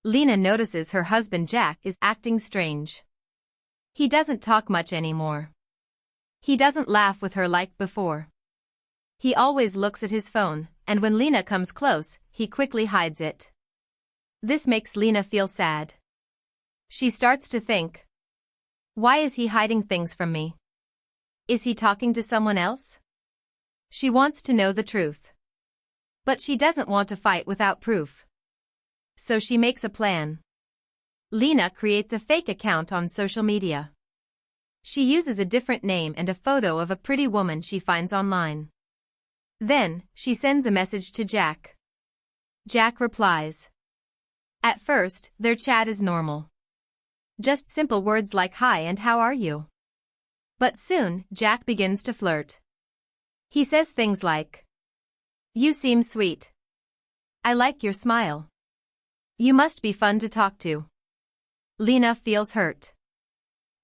Lena notices her husband Jack is acting strange. He doesn't talk much anymore. He doesn't laugh with her like before. He always looks at his phone, and when Lena comes close, he quickly hides it. This makes Lena feel sad. She starts to think, why is he hiding things from me? Is he talking to someone else? She wants to know the truth. But she doesn't want to fight without proof. So she makes a plan. Lena creates a fake account on social media. She uses a different name and a photo of a pretty woman she finds online. Then, she sends a message to Jack. Jack replies. At first, their chat is normal. Just simple words like hi and how are you? But soon, Jack begins to flirt. He says things like, you seem sweet. I like your smile. You must be fun to talk to. Lena feels hurt.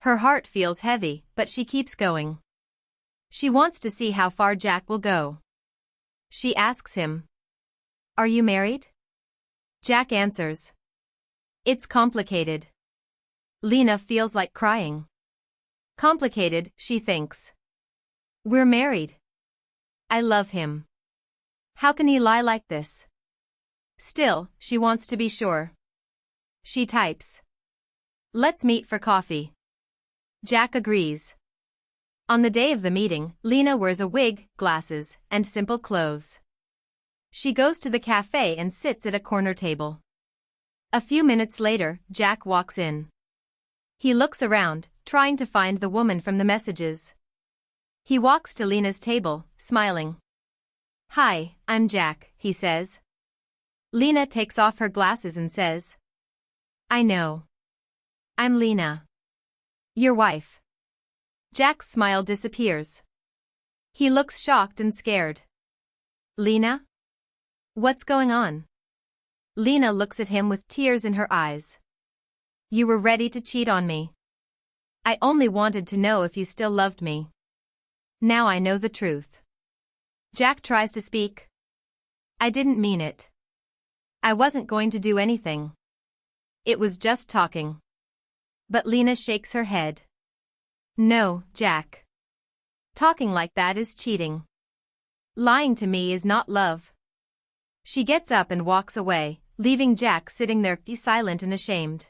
Her heart feels heavy, but she keeps going. She wants to see how far Jack will go. She asks him, are you married? Jack answers, it's complicated. Lena feels like crying. Complicated, she thinks. We're married. I love him. How can he lie like this? Still, she wants to be sure. She types, let's meet for coffee. Jack agrees. On the day of the meeting, Lena wears a wig, glasses, and simple clothes. She goes to the cafe and sits at a corner table. A few minutes later, Jack walks in. He looks around, trying to find the woman from the messages. He walks to Lena's table, smiling. Hi, I'm Jack, he says. Lena takes off her glasses and says, I know. I'm Lena. Your wife. Jack's smile disappears. He looks shocked and scared. Lena? What's going on? Lena looks at him with tears in her eyes. You were ready to cheat on me. I only wanted to know if you still loved me. Now I know the truth. Jack tries to speak. I didn't mean it. I wasn't going to do anything. It was just talking. But Lena shakes her head. No, Jack. Talking like that is cheating. Lying to me is not love. She gets up and walks away, leaving Jack sitting there silent and ashamed.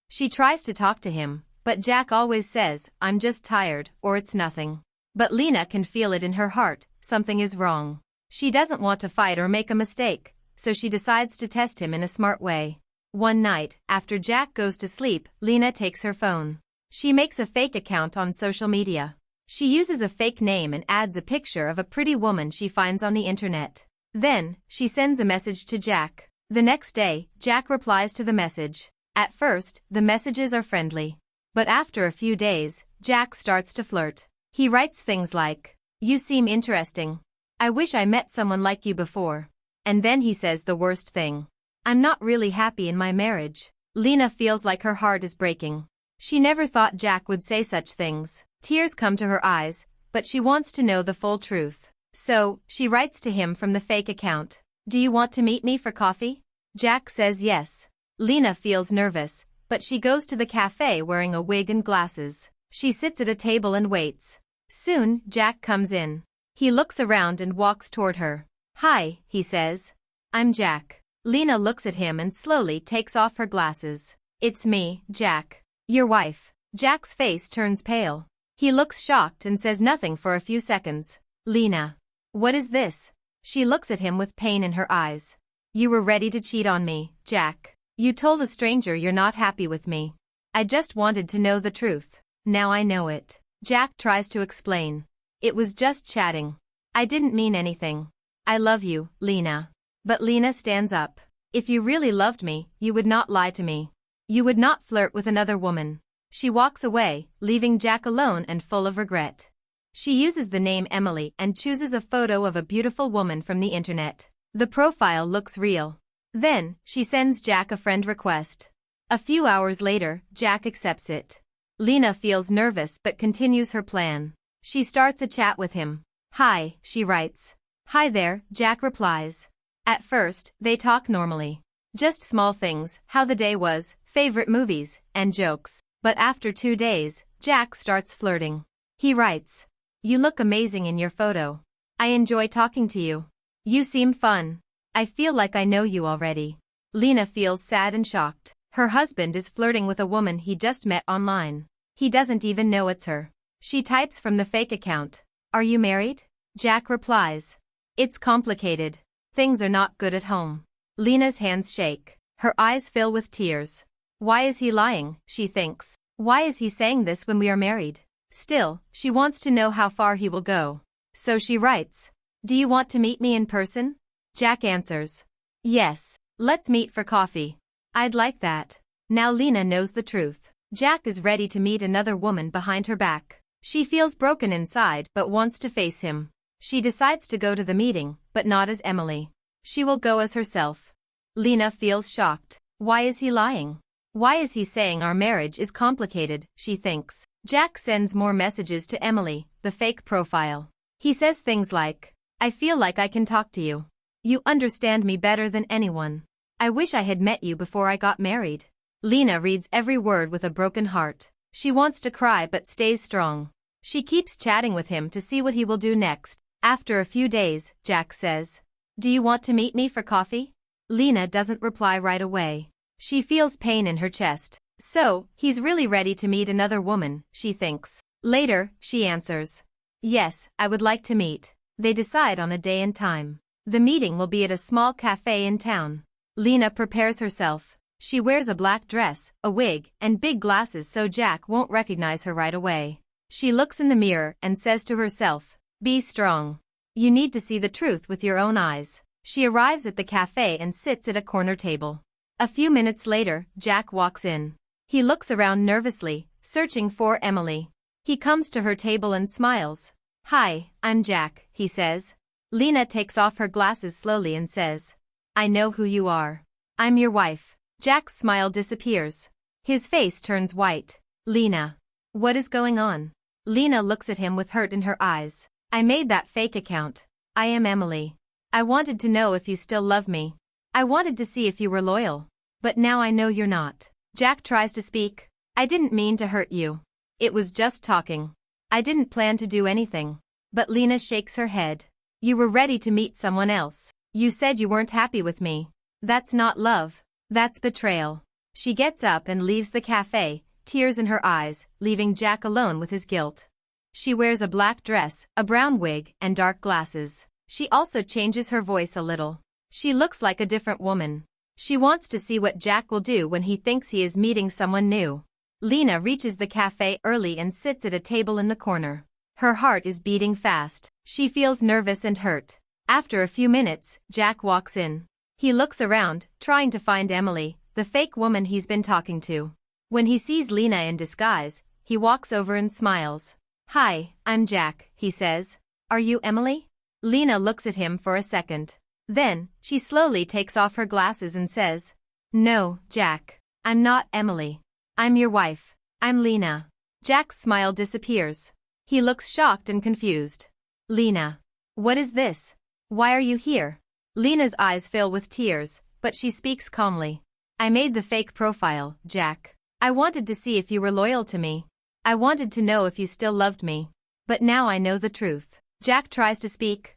She tries to talk to him, but Jack always says, I'm just tired, or it's nothing. But Lena can feel it in her heart, something is wrong. She doesn't want to fight or make a mistake, so she decides to test him in a smart way. One night, after Jack goes to sleep, Lena takes her phone. She makes a fake account on social media. She uses a fake name and adds a picture of a pretty woman she finds on the internet. Then, she sends a message to Jack. The next day, Jack replies to the message. At first, the messages are friendly. But after a few days, Jack starts to flirt. He writes things like, you seem interesting. I wish I met someone like you before. And then he says the worst thing. I'm not really happy in my marriage. Lena feels like her heart is breaking. She never thought Jack would say such things. Tears come to her eyes, but she wants to know the full truth. So, she writes to him from the fake account. Do you want to meet me for coffee? Jack says yes. Lena feels nervous, but she goes to the cafe wearing a wig and glasses. She sits at a table and waits. Soon, Jack comes in. He looks around and walks toward her. Hi, he says. I'm Jack. Lena looks at him and slowly takes off her glasses. It's me, Jack. Your wife. Jack's face turns pale. He looks shocked and says nothing for a few seconds. Lena. What is this? She looks at him with pain in her eyes. You were ready to cheat on me, Jack. You told a stranger you're not happy with me. I just wanted to know the truth. Now I know it. Jack tries to explain. It was just chatting. I didn't mean anything. I love you, Lena. But Lena stands up. If you really loved me, you would not lie to me. You would not flirt with another woman. She walks away, leaving Jack alone and full of regret. She uses the name Emily and chooses a photo of a beautiful woman from the internet. The profile looks real. Then, she sends Jack a friend request. A few hours later, Jack accepts it. Lena feels nervous but continues her plan. She starts a chat with him. Hi, she writes. Hi there, Jack replies. At first, they talk normally. Just small things, how the day was, favorite movies, and jokes. But after 2 days, Jack starts flirting. He writes, "You look amazing in your photo. I enjoy talking to you. You seem fun. I feel like I know you already." Lena feels sad and shocked. Her husband is flirting with a woman he just met online. He doesn't even know it's her. She types from the fake account, "Are you married?" Jack replies, "It's complicated. Things are not good at home." Lena's hands shake. Her eyes fill with tears. Why is he lying, she thinks. Why is he saying this when we are married? Still, she wants to know how far he will go. So she writes, "Do you want to meet me in person?" Jack answers, "Yes, let's meet for coffee." "I'd like that." Now Lena knows the truth. Jack is ready to meet another woman behind her back. She feels broken inside but wants to face him. She decides to go to the meeting, but not as Emily. She will go as herself. Lena feels shocked. Why is he lying? Why is he saying our marriage is complicated, she thinks. Jack sends more messages to Emily, the fake profile. He says things like, "I feel like I can talk to you. You understand me better than anyone. I wish I had met you before I got married." Lena reads every word with a broken heart. She wants to cry but stays strong. She keeps chatting with him to see what he will do next. After a few days, Jack says, "Do you want to meet me for coffee?" Lena doesn't reply right away. She feels pain in her chest. So, he's really ready to meet another woman, she thinks. Later, she answers, "Yes, I would like to meet." They decide on a day and time. The meeting will be at a small cafe in town. Lena prepares herself. She wears a black dress, a wig, and big glasses so Jack won't recognize her right away. She looks in the mirror and says to herself, "Be strong. You need to see the truth with your own eyes." She arrives at the cafe and sits at a corner table. A few minutes later, Jack walks in. He looks around nervously, searching for Emily. He comes to her table and smiles. "Hi, I'm Jack," he says. Lena takes off her glasses slowly and says, "I know who you are. I'm your wife." Jack's smile disappears. His face turns white. "Lena. What is going on?" Lena looks at him with hurt in her eyes. "I made that fake account. I am Emily. I wanted to know if you still love me. I wanted to see if you were loyal. But now I know you're not." Jack tries to speak. "I didn't mean to hurt you. It was just talking. I didn't plan to do anything." But Lena shakes her head. "You were ready to meet someone else. You said you weren't happy with me. That's not love. That's betrayal." She gets up and leaves the cafe, tears in her eyes, leaving Jack alone with his guilt. She wears a black dress, a brown wig, and dark glasses. She also changes her voice a little. She looks like a different woman. She wants to see what Jack will do when he thinks he is meeting someone new. Lena reaches the cafe early and sits at a table in the corner. Her heart is beating fast. She feels nervous and hurt. After a few minutes, Jack walks in. He looks around, trying to find Emily, the fake woman he's been talking to. When he sees Lena in disguise, he walks over and smiles. "Hi, I'm Jack," he says. "Are you Emily?" Lena looks at him for a second. Then, she slowly takes off her glasses and says, "No, Jack. I'm not Emily. I'm your wife. I'm Lena." Jack's smile disappears. He looks shocked and confused. "Lena. What is this? Why are you here?" Lena's eyes fill with tears, but she speaks calmly. "I made the fake profile, Jack. I wanted to see if you were loyal to me. I wanted to know if you still loved me. But now I know the truth." Jack tries to speak.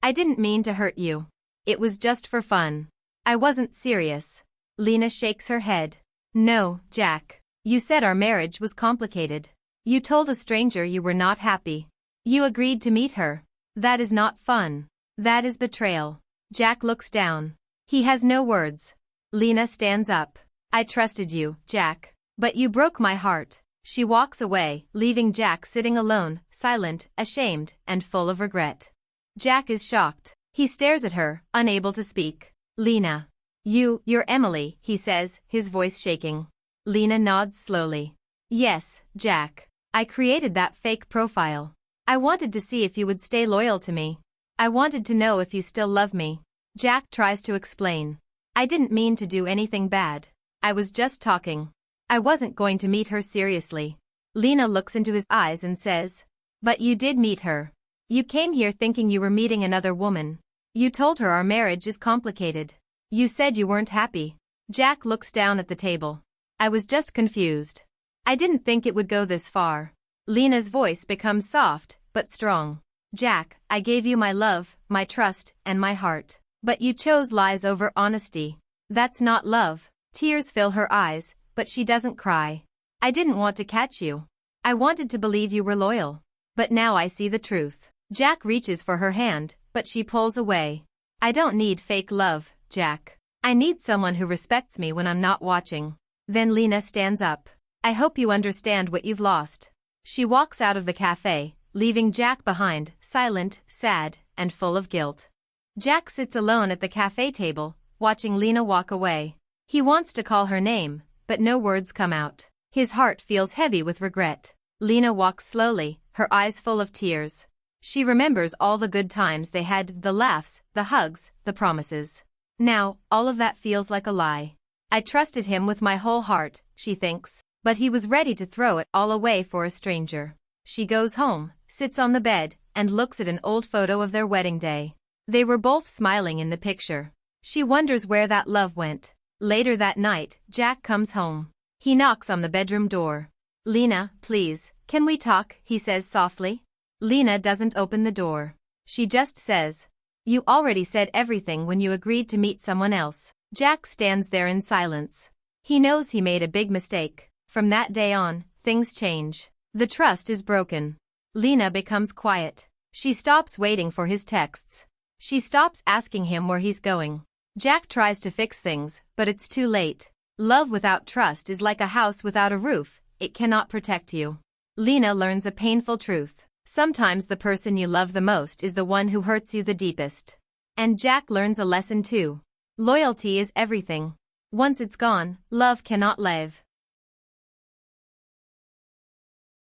I didn't mean to hurt you. It was just for fun. I wasn't serious." Lena shakes her head. "No, Jack. You said our marriage was complicated. You told a stranger you were not happy. You agreed to meet her. That is not fun. That is betrayal." Jack looks down. He has no words. Lena stands up. "I trusted you, Jack. But you broke my heart." She walks away, leaving Jack sitting alone, silent, ashamed, and full of regret. Jack is shocked. He stares at her, unable to speak. "Lena. You're Emily," he says, his voice shaking. Lena nods slowly. "Yes, Jack. I created that fake profile. I wanted to see if you would stay loyal to me. I wanted to know if you still love me." Jack tries to explain. "I didn't mean to do anything bad. I was just talking. I wasn't going to meet her seriously." Lena looks into his eyes and says, "But you did meet her. You came here thinking you were meeting another woman. You told her our marriage is complicated. You said you weren't happy. Jack looks down at the table. I was just confused. I didn't think it would go this far. Lena's voice becomes soft, but strong. Jack, I gave you my love, my trust, and my heart. But you chose lies over honesty. That's not love. Tears fill her eyes, but she doesn't cry. I didn't want to catch you. I wanted to believe you were loyal. But now I see the truth. Jack reaches for her hand, but she pulls away. I don't need fake love, Jack. I need someone who respects me when I'm not watching. Then Lena stands up. I hope you understand what you've lost. She walks out of the cafe, leaving Jack behind, silent, sad, and full of guilt. Jack sits alone at the cafe table, watching Lena walk away. He wants to call her name, but no words come out. His heart feels heavy with regret. Lena walks slowly, her eyes full of tears. She remembers all the good times they had, the laughs, the hugs, the promises. Now, all of that feels like a lie. I trusted him with my whole heart, she thinks, but he was ready to throw it all away for a stranger. She goes home, sits on the bed, and looks at an old photo of their wedding day. They were both smiling in the picture. She wonders where that love went. Later that night, Jack comes home. He knocks on the bedroom door. Lena, please, can we talk, he says softly. Lena doesn't open the door. She just says, you already said everything when you agreed to meet someone else. Jack stands there in silence. He knows he made a big mistake. From that day on, things change. The trust is broken. Lena becomes quiet. She stops waiting for his texts. She stops asking him where he's going. Jack tries to fix things, but it's too late. Love without trust is like a house without a roof. It cannot protect you. Lena learns a painful truth. Sometimes the person you love the most is the one who hurts you the deepest. And Jack learns a lesson too. Loyalty is everything. Once it's gone, love cannot live.